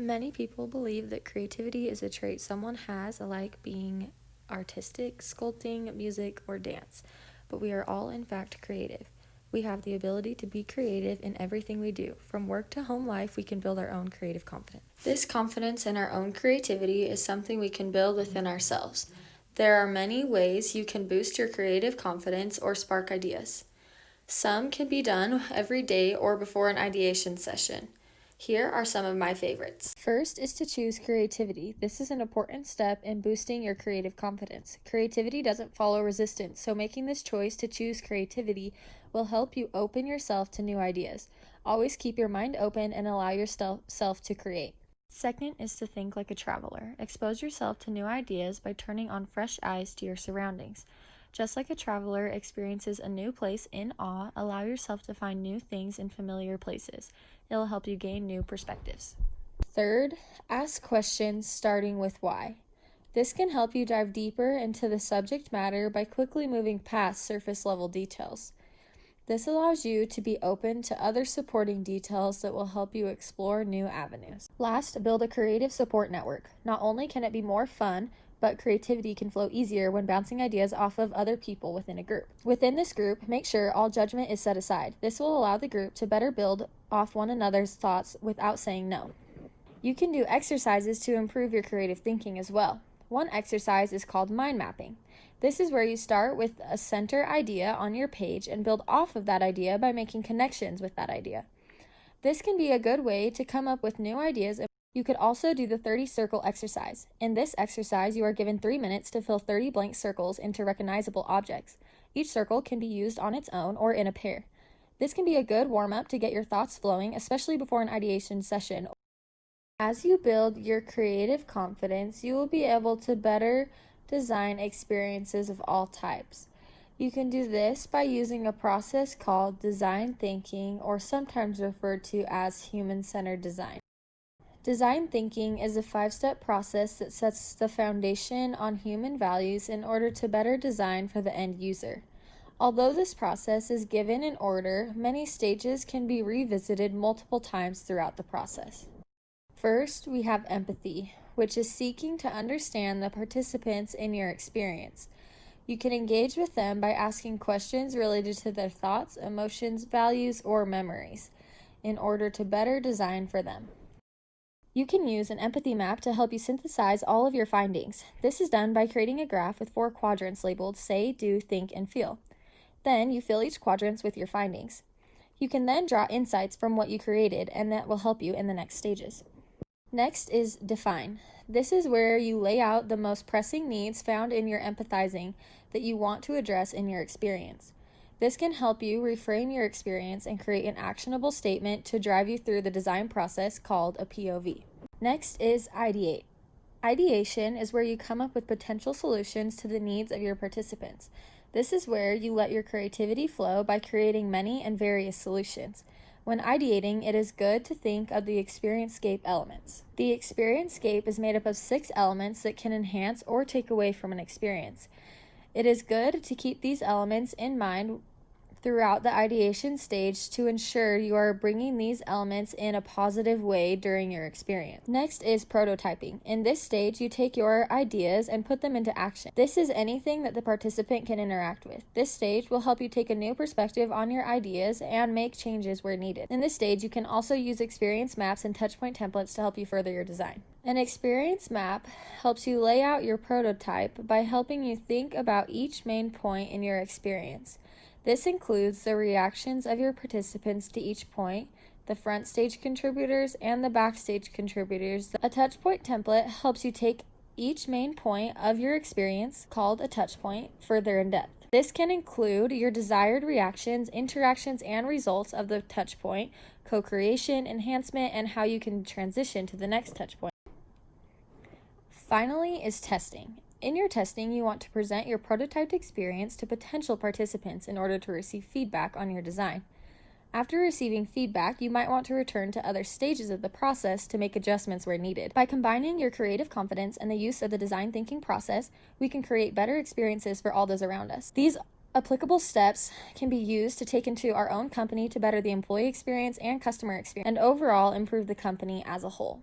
Many people believe that creativity is a trait someone has, like being artistic, sculpting, music, or dance. But we are all, in fact, creative. We have the ability to be creative in everything we do. From work to home life, we can build our own creative confidence. This confidence in our own creativity is something we can build within ourselves. There are many ways you can boost your creative confidence or spark ideas. Some can be done every day or before an ideation session. Here are some of my favorites. First is to choose creativity. This is an important step in boosting your creative confidence. Creativity doesn't follow resistance, so making this choice to choose creativity will help you open yourself to new ideas. Always keep your mind open and allow yourself to create. Second is to think like a traveler. Expose yourself to new ideas by turning on fresh eyes to your surroundings. Just like a traveler experiences a new place in awe, allow yourself to find new things in familiar places. It'll help you gain new perspectives. Third, ask questions starting with why. This can help you dive deeper into the subject matter by quickly moving past surface level details. This allows you to be open to other supporting details that will help you explore new avenues. Last, build a creative support network. Not only can it be more fun, but creativity can flow easier when bouncing ideas off of other people within a group. Within this group, make sure all judgment is set aside. This will allow the group to better build off one another's thoughts without saying no. You can do exercises to improve your creative thinking as well. One exercise is called mind mapping. This is where you start with a center idea on your page and build off of that idea by making connections with that idea. This can be a good way to come up with new ideas. You could also do the 30 circle exercise. In this exercise, you are given 3 minutes to fill 30 blank circles into recognizable objects. Each circle can be used on its own or in a pair. This can be a good warm-up to get your thoughts flowing, especially before an ideation session. As you build your creative confidence, you will be able to better design experiences of all types. You can do this by using a process called design thinking, or sometimes referred to as human-centered design. Design thinking is a 5-step process that sets the foundation on human values in order to better design for the end user. Although this process is given in order, many stages can be revisited multiple times throughout the process. First, we have empathy, which is seeking to understand the participants in your experience. You can engage with them by asking questions related to their thoughts, emotions, values, or memories in order to better design for them. You can use an empathy map to help you synthesize all of your findings. This is done by creating a graph with 4 quadrants labeled say, do, think, and feel. Then you fill each quadrant with your findings. You can then draw insights from what you created, and that will help you in the next stages. Next is define. This is where you lay out the most pressing needs found in your empathizing that you want to address in your experience. This can help you reframe your experience and create an actionable statement to drive you through the design process called a POV. Next is ideate. Ideation is where you come up with potential solutions to the needs of your participants. This is where you let your creativity flow by creating many and various solutions. When ideating, it is good to think of the experience-scape elements. The experience-scape is made up of 6 elements that can enhance or take away from an experience. It is good to keep these elements in mind throughout the ideation stage to ensure you are bringing these elements in a positive way during your experience. Next is prototyping. In this stage, you take your ideas and put them into action. This is anything that the participant can interact with. This stage will help you take a new perspective on your ideas and make changes where needed. In this stage, you can also use experience maps and touchpoint templates to help you further your design. An experience map helps you lay out your prototype by helping you think about each main point in your experience. This includes the reactions of your participants to each point, the front stage contributors, and the backstage contributors. A touchpoint template helps you take each main point of your experience, called a touchpoint, further in depth. This can include your desired reactions, interactions, and results of the touchpoint, co-creation, enhancement, and how you can transition to the next touchpoint. Finally is testing. In your testing, you want to present your prototyped experience to potential participants in order to receive feedback on your design. After receiving feedback, you might want to return to other stages of the process to make adjustments where needed. By combining your creative confidence and the use of the design thinking process, we can create better experiences for all those around us. These applicable steps can be used to take into our own company to better the employee experience and customer experience, and overall improve the company as a whole.